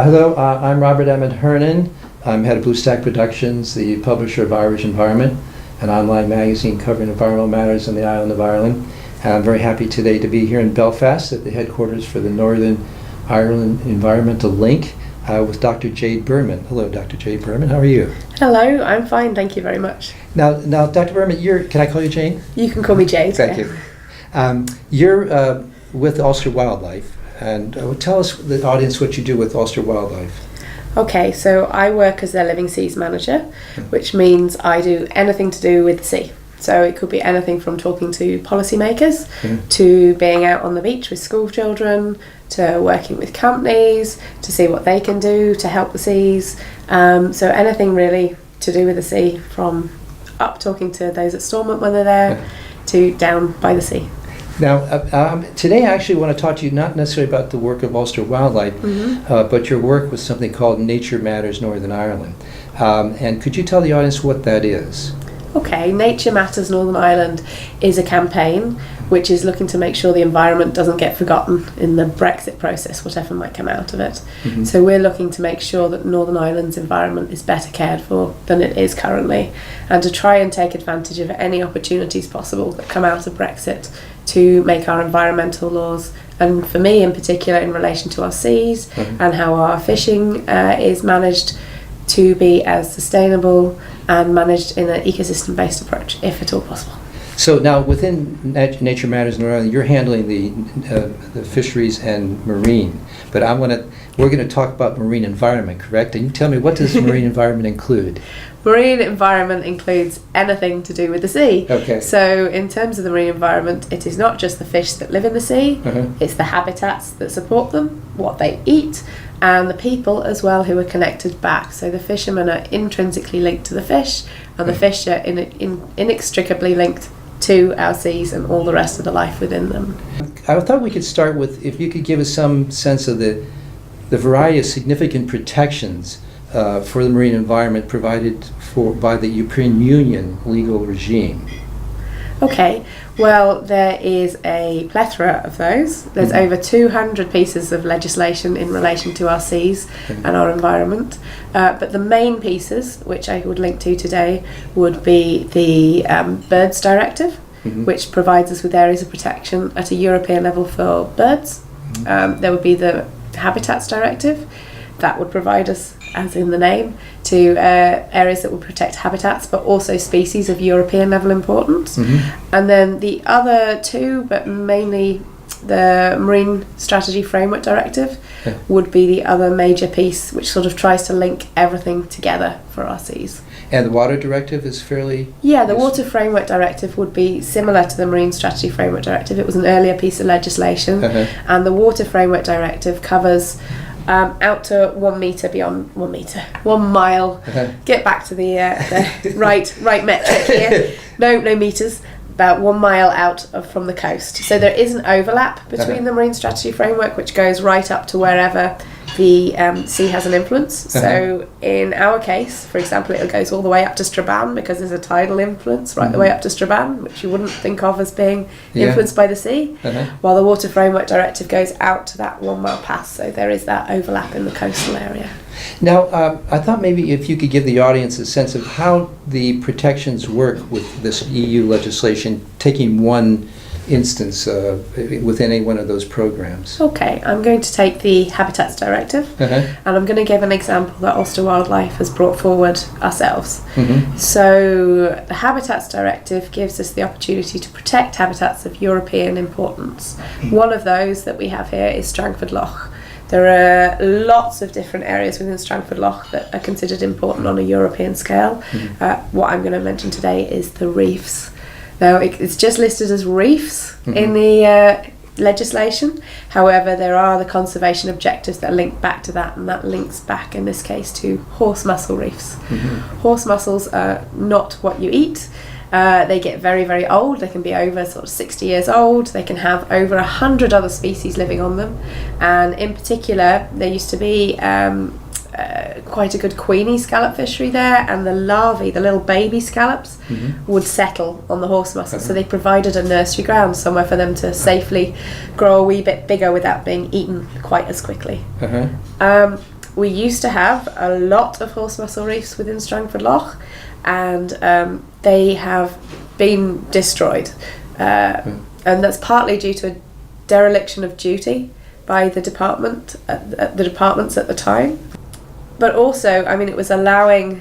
Hello, I'm Robert Emmett Hernan. I'm head of Blue Stack Productions, the publisher of Irish Environment, an online magazine covering environmental matters on the island of Ireland. And I'm very happy today to be here in Belfast at the headquarters for the Northern Ireland Environmental Link with Dr. Jade Berman. Hello, Dr. Jade Berman. How are you? Hello, I'm fine, thank you very much. Now, Dr. Berman, can I call you Jade? You can call me Jade. Thank you. You're with Ulster Wildlife, and tell us, the audience, what you do with Ulster Wildlife. Okay, so I work as their Living Seas manager, which means I do anything to do with the sea. So it could be anything from talking to policymakers, to being out on the beach with school children, to working with companies, to see what they can do to help the seas. So anything really to do with the sea, from up talking to those at Stormont when they're there, to down by the sea. Now, today I actually want to talk to you not necessarily about the work of Ulster Wildlife, but your work with something called Nature Matters Northern Ireland. And could you tell the audience what that is? Okay, Nature Matters Northern Ireland is a campaign which is looking to make sure the environment doesn't get forgotten in the Brexit process, whatever might come out of it. So we're looking to make sure that Northern Ireland's environment is better cared for than it is currently, and to try and take advantage of any opportunities possible that come out of Brexit to make our environmental laws, and for me in particular in relation to our seas and how our fishing is managed, to be as sustainable and managed in an ecosystem-based approach, if at all possible. So now, within Nature Matters Northern Ireland, you're handling the fisheries and marine, but we're going to talk about marine environment, correct? And you tell me, what does marine environment include? Marine environment includes anything to do with the sea. Okay. So in terms of the marine environment, it is not just the fish that live in the sea, it's the habitats that support them, what they eat, and the people as well who are connected back. So the fishermen are intrinsically linked to the fish, and the fish are inextricably linked to our seas and all the rest of the life within them. I thought we could start with, if you could give us some sense of the variety of significant protections for the marine environment provided by the European Union legal regime. Okay. Well, there is a plethora of those. There's over 200 pieces of legislation in relation to our seas and our environment. But the main pieces, which I would link to today, would be the Birds Directive, which provides us with areas of protection at a European level for birds. There would be the Habitats Directive. That would provide us, as in the name, to areas that would protect habitats, but also species of European level importance. And then the other two, but mainly the Marine Strategy Framework Directive, would be the other major piece, which sort of tries to link everything together for our seas. And the Water Directive is fairly... Yeah, the Water Framework Directive would be similar to the Marine Strategy Framework Directive. It was an earlier piece of legislation, and the Water Framework Directive covers out to 1 metre beyond 1 metre, 1 mile. Get back to the right metric here. No meters. About 1 mile out from the coast. So there is an overlap between the Marine Strategy Framework, which goes right up to wherever the sea has an influence. So in our case, for example, it goes all the way up to Strabane, because there's a tidal influence right the way up to Strabane, which you wouldn't think of as being influenced by the sea, while the Water Framework Directive goes out to that 1 mile pass. So there is that overlap in the coastal area. Now, I thought maybe if you could give the audience a sense of how the protections work with this EU legislation, taking one instance within any one of those programs. Okay, I'm going to take the Habitats Directive, and I'm going to give an example that Ulster Wildlife has brought forward ourselves. So the Habitats Directive gives us the opportunity to protect habitats of European importance. One of those that we have here is Strangford Lough. There are lots of different areas within Strangford Lough that are considered important on a European scale. What I'm going to mention today is the reefs. Now, it's just listed as reefs in the legislation. However, there are the conservation objectives that link back to that, and that links back in this case to horse mussel reefs. Horse mussels are not what you eat. They get very, very old. They can be over sort of 60 years old. They can have over 100 other species living on them. And in particular, there used to be quite a good queenie scallop fishery there, and the larvae, the little baby scallops, would settle on the horse mussel. So they provided a nursery ground, somewhere for them to safely grow a wee bit bigger without being eaten quite as quickly. we used to have a lot of horse mussel reefs within Strangford Lough, and they have been destroyed. And that's partly due to a dereliction of duty by the departments at the time. But also, I mean, it was allowing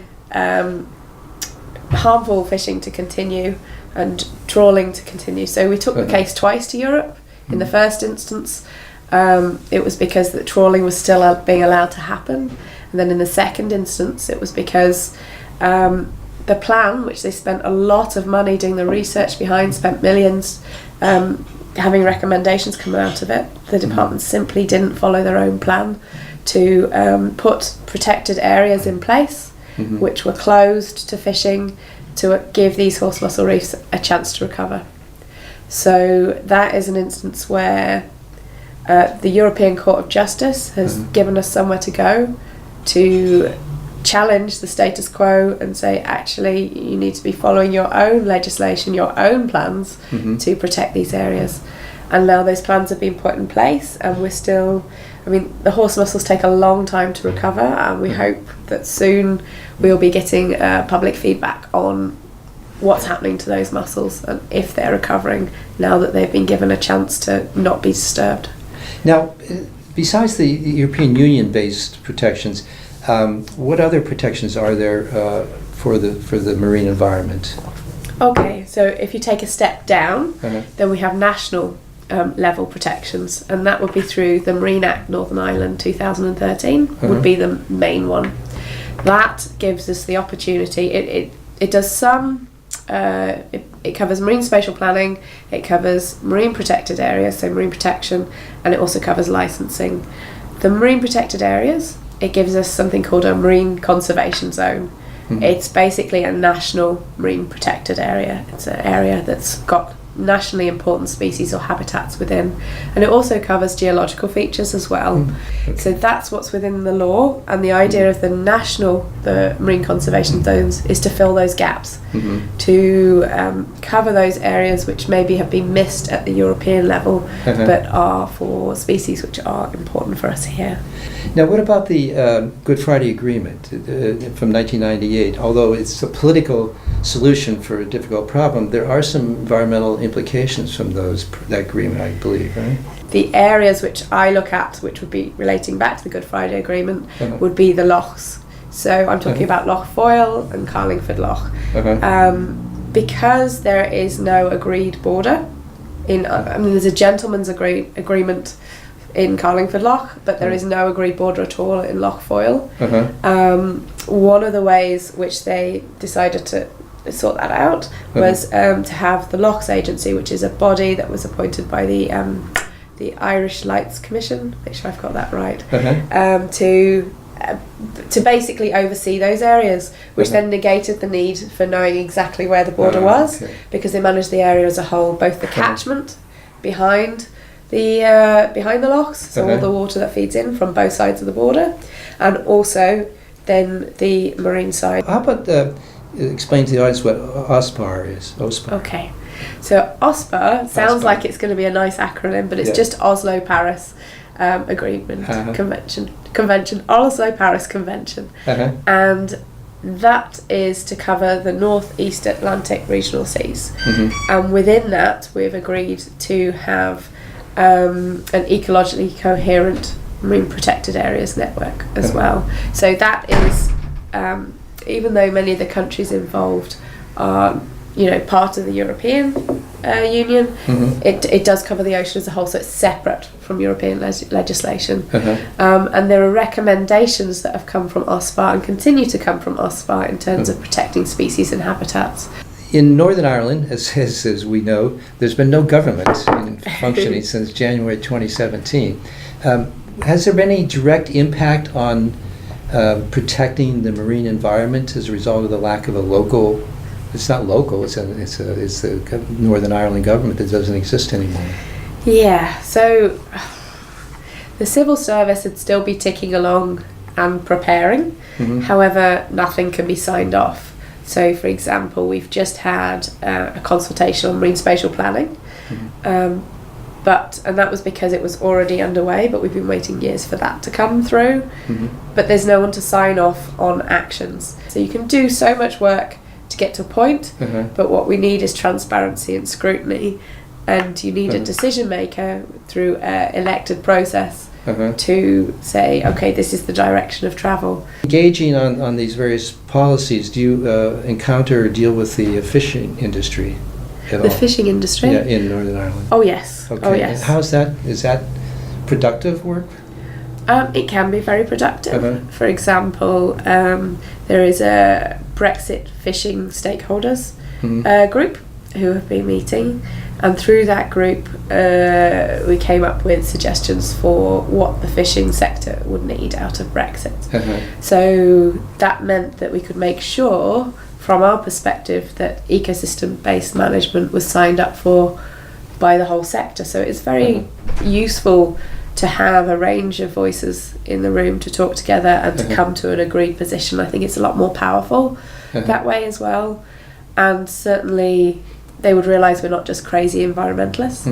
harmful fishing to continue and trawling to continue. So we took the case twice to Europe. In the first instance, it was because the trawling was still being allowed to happen. And then in the second instance, it was because the plan, which they spent a lot of money doing the research behind, spent millions having recommendations come out of it, the department simply didn't follow their own plan to put protected areas in place, which were closed to fishing, to give these horse mussel reefs a chance to recover. So that is an instance where the European Court of Justice has given us somewhere to go to challenge the status quo and say, actually, you need to be following your own legislation, your own plans to protect these areas. And now those plans have been put in place, and we're still, I mean, the horse mussels take a long time to recover, and we hope that soon we'll be getting public feedback on what's happening to those mussels and if they're recovering now that they've been given a chance to not be disturbed. Now, besides the European Union-based protections, what other protections are there for the marine environment? Okay, so if you take a step down, then we have national level protections, and that would be through the Marine Act Northern Ireland 2013 would be the main one. That gives us the opportunity. It does some. It covers marine spatial planning, it covers marine protected areas, so marine protection, and it also covers licensing. The marine protected areas, it gives us something called a marine conservation zone. It's basically a national marine protected area. It's an area that's got nationally important species or habitats within, and it also covers geological features as well. So that's what's within the law, and the idea of the marine conservation zones is to fill those gaps, to cover those areas which maybe have been missed at the European level, but are for species which are important for us here. Now, what about the Good Friday Agreement from 1998? Although it's a political solution for a difficult problem, there are some environmental implications from that agreement, I believe, right? The areas which I look at, which would be relating back to the Good Friday Agreement, would be the lochs. So I'm talking about Loch Foyle and Carlingford Loch. Because there is no agreed border, there's a gentleman's agreement in Carlingford Loch, but there is no agreed border at all in Loch Foyle. One of the ways which they decided to sort that out was to have the Lochs Agency, which is a body that was appointed by the Irish Lights Commission, make sure I've got that right, to basically oversee those areas, which then negated the need for knowing exactly where the border was, because they managed the area as a whole, both the catchment behind the lochs, so all the water that feeds in from both sides of the border, and also then the marine side. How about explain to the audience what OSPA is? OSPA. Okay, so OSPA sounds like it's going to be a nice acronym, but it's just Oslo Paris Agreement Convention, Oslo Paris Convention, and that is to cover the North-East Atlantic regional seas, and within that we've agreed to have an ecologically coherent marine protected areas network as well. So that is, even though many of the countries involved are, part of the European Union, it does cover the ocean as a whole, so it's separate from European legislation. And there are recommendations that have come from OSPA and continue to come from OSPA in terms of protecting species and habitats. In Northern Ireland, as we know, there's been no government functioning since January 2017. Has there been any direct impact on protecting the marine environment as a result of the lack of a local? It's not local. It's the Northern Ireland government that doesn't exist anymore. Yeah. So the civil service would still be ticking along and preparing. However, nothing can be signed off. So, for example, we've just had a consultation on marine spatial planning, but and that was because it was already underway, but we've been waiting years for that to come through. But there's no one to sign off on actions. So you can do so much work to get to a point, but what we need is transparency and scrutiny, and you need a decision maker through an elected process to say, okay, this is the direction of travel. Engaging on these various policies, do you encounter or deal with the fishing industry at all? The fishing industry? Yeah, in Northern Ireland. Oh yes. Okay. Oh yes. And how's that? Is that productive work? It can be very productive. For example, there is a Brexit fishing stakeholders group who have been meeting, and through that group we came up with suggestions for what the fishing sector would need out of Brexit. So that meant that we could make sure from our perspective that ecosystem-based management was signed up for by the whole sector. So it's very useful to have a range of voices in the room to talk together and to come to an agreed position. I think it's a lot more powerful that way as well. And certainly they would realise we're not just crazy environmentalists,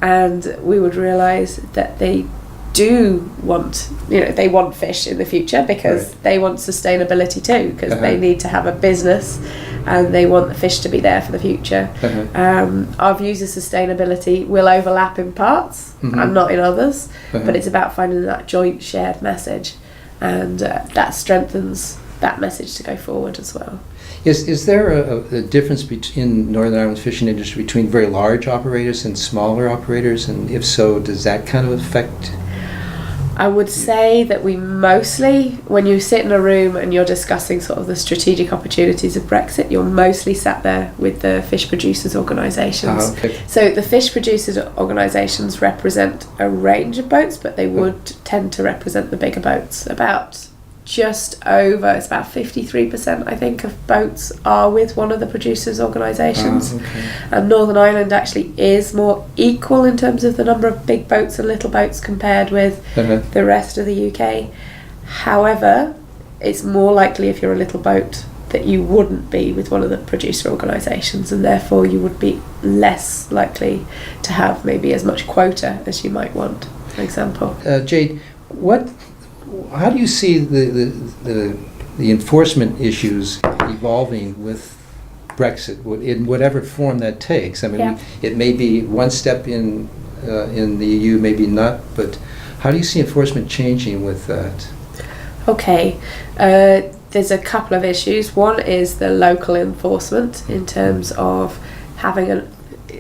and we would realise that they do want, they want fish in the future because they want sustainability too, because they need to have a business and they want the fish to be there for the future. Our views of sustainability will overlap in parts and not in others, but it's about finding that joint shared message, and that strengthens that message to go forward as well. Is there a difference in Northern Ireland's fishing industry between very large operators and smaller operators, and if so, does that kind of affect? I would say that we mostly, when you sit in a room and you're discussing sort of the strategic opportunities of Brexit, you're mostly sat there with the fish producers organisations. So the fish producers organisations represent a range of boats, but they would tend to represent the bigger boats. It's about 53% I think of boats are with one of the producers organisations. And Northern Ireland actually is more equal in terms of the number of big boats and little boats compared with the rest of the UK. However, it's more likely if you're a little boat that you wouldn't be with one of the producer organisations, and therefore you would be less likely to have maybe as much quota as you might want, for example. Jade, how do you see the enforcement issues evolving with Brexit, in whatever form that takes? I mean, it may be one step in the EU, maybe not, but how do you see enforcement changing with that? Okay, there's a couple of issues. One is the local enforcement in terms of having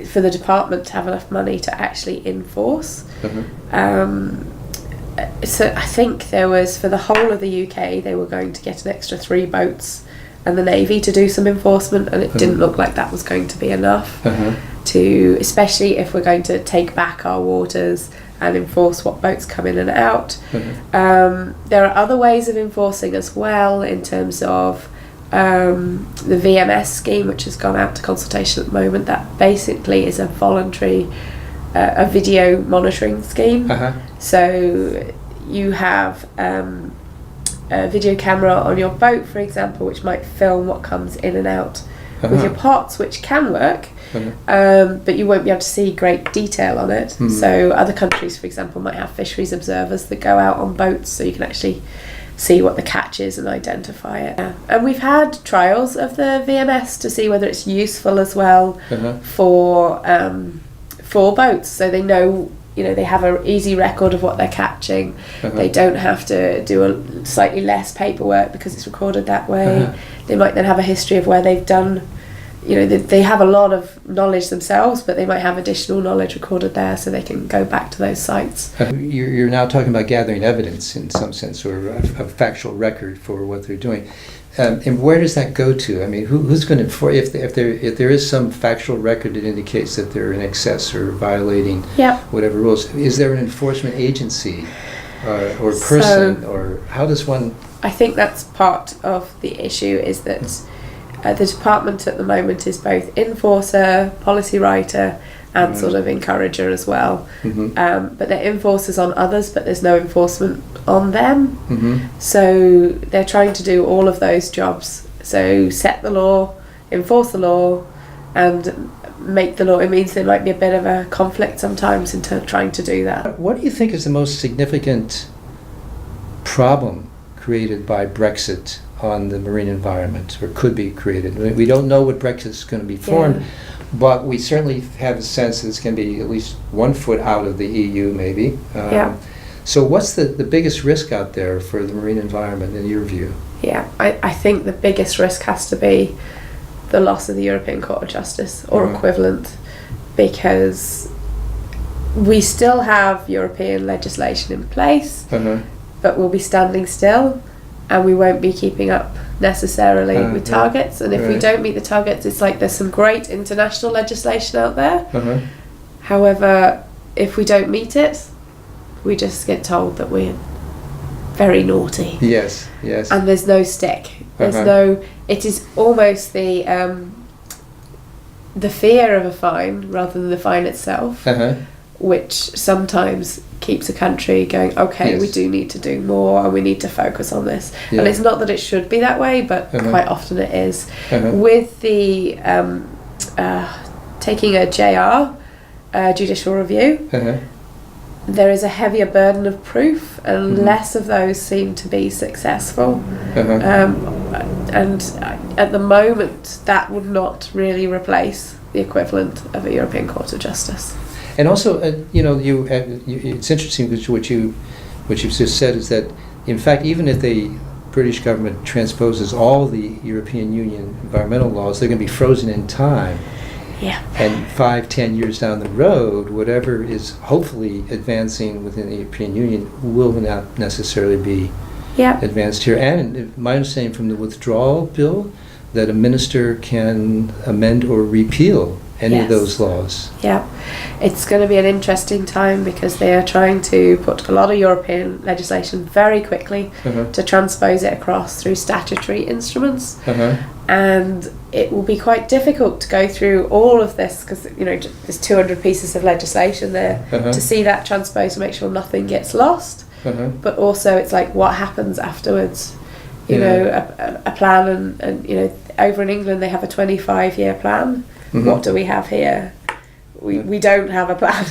for the department to have enough money to actually enforce. So I think there was, for the whole of the UK, they were going to get an extra 3 boats and the Navy to do some enforcement, and it didn't look like that was going to be enough to, especially if we're going to take back our waters and enforce what boats come in and out. There are other ways of enforcing as well, in terms of the VMS scheme, which has gone out to consultation at the moment. That basically is a voluntary a video monitoring scheme. So you have a video camera on your boat, for example, which might film what comes in and out with your pots, which can work, but you won't be able to see great detail on it. So other countries, for example, might have fisheries observers that go out on boats, so you can actually see what the catch is and identify it. And we've had trials of the VMS to see whether it's useful as well for boats, so they know, they have an easy record of what they're catching. They don't have to do a slightly less paperwork because it's recorded that way. They might then have a history of where they've done, they have a lot of knowledge themselves, but they might have additional knowledge recorded there, so they can go back to those sites. You're now talking about gathering evidence in some sense, or a factual record for what they're doing. And where does that go to? I mean, who's going to, if there is some factual record that indicates that they're in excess or violating whatever rules, is there an enforcement agency or person, or how does one? I think that's part of the issue, is that the department at the moment is both enforcer, policy writer, and sort of encourager as well. But they're enforcers on others, but there's no enforcement on them. So they're trying to do all of those jobs. So set the law, enforce the law, and make the law. It means there might be a bit of a conflict sometimes in trying to do that. What do you think is the most significant problem created by Brexit on the marine environment, or could be created? We don't know what Brexit is going to be formed, but we certainly have a sense that it's going to be at least 1 foot out of the EU, maybe. So what's the biggest risk out there for the marine environment in your view? Yeah, I think the biggest risk has to be the loss of the European Court of Justice or equivalent, because we still have European legislation in place, but we'll be standing still and we won't be keeping up necessarily with targets. And if we don't meet the targets, it's like there's some great international legislation out there. However, if we don't meet it, we just get told that we're very naughty. Yes, yes. And there's no stick. There's no. It is almost the fear of a fine rather than the fine itself, which sometimes keeps a country going, okay, we do need to do more and we need to focus on this. And it's not that it should be that way, but quite often it is. With the taking a JR, judicial review, there is a heavier burden of proof and less of those seem to be successful. And at the moment, that would not really replace the equivalent of a European Court of Justice. And also, it's interesting because what you've just said is that, in fact, even if the British government transposes all the European Union environmental laws, they're going to be frozen in time. Yeah. And 5-10 years down the road, whatever is hopefully advancing within the European Union will not necessarily be advanced here. And my understanding from the withdrawal bill that a minister can amend or repeal any of those laws. Yeah. It's going to be an interesting time because they are trying to put a lot of European legislation very quickly to transpose it across through statutory instruments. And it will be quite difficult to go through all of this because, there's 200 pieces of legislation there to see that transposed to make sure nothing gets lost. But also it's like what happens afterwards. A plan and over in England they have a 25-year plan. What do we have here? We don't have a plan.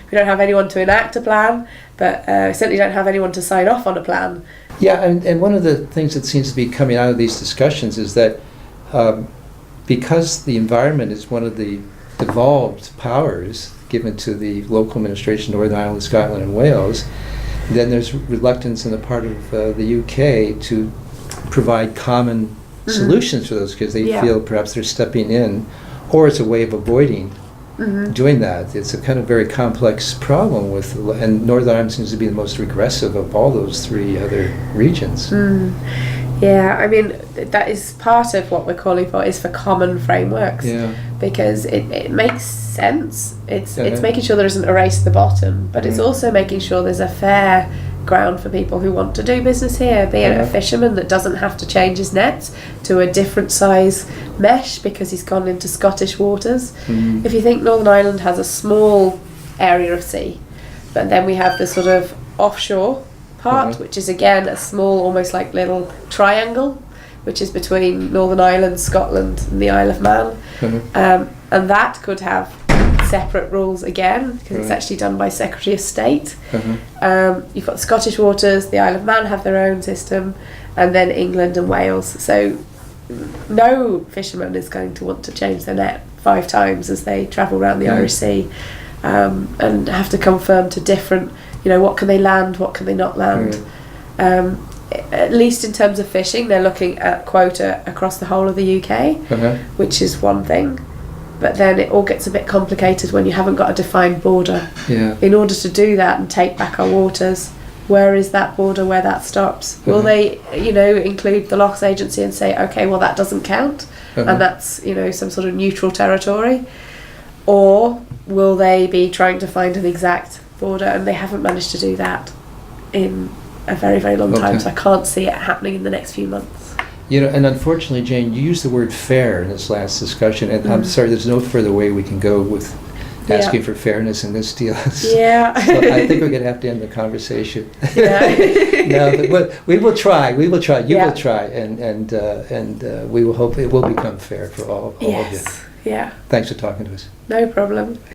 We don't have anyone to enact a plan, but we certainly don't have anyone to sign off on a plan. Yeah, and one of the things that seems to be coming out of these discussions is that because the environment is one of the devolved powers given to the local administration, Northern Ireland, Scotland and Wales, then there's reluctance on the part of the UK to provide common solutions for those because they feel perhaps they're stepping in, or it's a way of avoiding doing that. It's a kind of very complex problem and Northern Ireland seems to be the most regressive of all those three other regions. Yeah, I mean, that is part of what we're calling for, is for common frameworks. Because it makes sense. It's making sure there isn't a race to the bottom, but it's also making sure there's a fair ground for people who want to do business here, be it a fisherman that doesn't have to change his nets to a different size mesh because he's gone into Scottish waters. If you think Northern Ireland has a small area of sea, but then we have the sort of offshore part, which is again a small, almost like little triangle, which is between Northern Ireland, Scotland and the Isle of Man. And that could have separate rules again, because it's actually done by Secretary of State. You've got the Scottish waters, the Isle of Man have their own system, and then England and Wales. So no fisherman is going to want to change their net 5 times as they travel around the Irish Sea, and have to conform to different, what can they land, what can they not land. At least in terms of fishing, they're looking at quota across the whole of the UK, which is one thing. But then it all gets a bit complicated when you haven't got a defined border. In order to do that and take back our waters, where is that border where that stops? Will they, include the Lochs Agency and say, okay, well that doesn't count, and that's, some sort of neutral territory? Or will they be trying to find an exact border? And they haven't managed to do that in a very, very long time, so I can't see it happening in the next few months. And unfortunately, Jane, you used the word fair in this last discussion, and I'm sorry, there's no further way we can go with asking for fairness in this deal. So I think we're going to have to end the conversation. No, but we will try. You will try, and we will hope it will become fair for all of you. Yeah. Thanks for talking to us. No problem.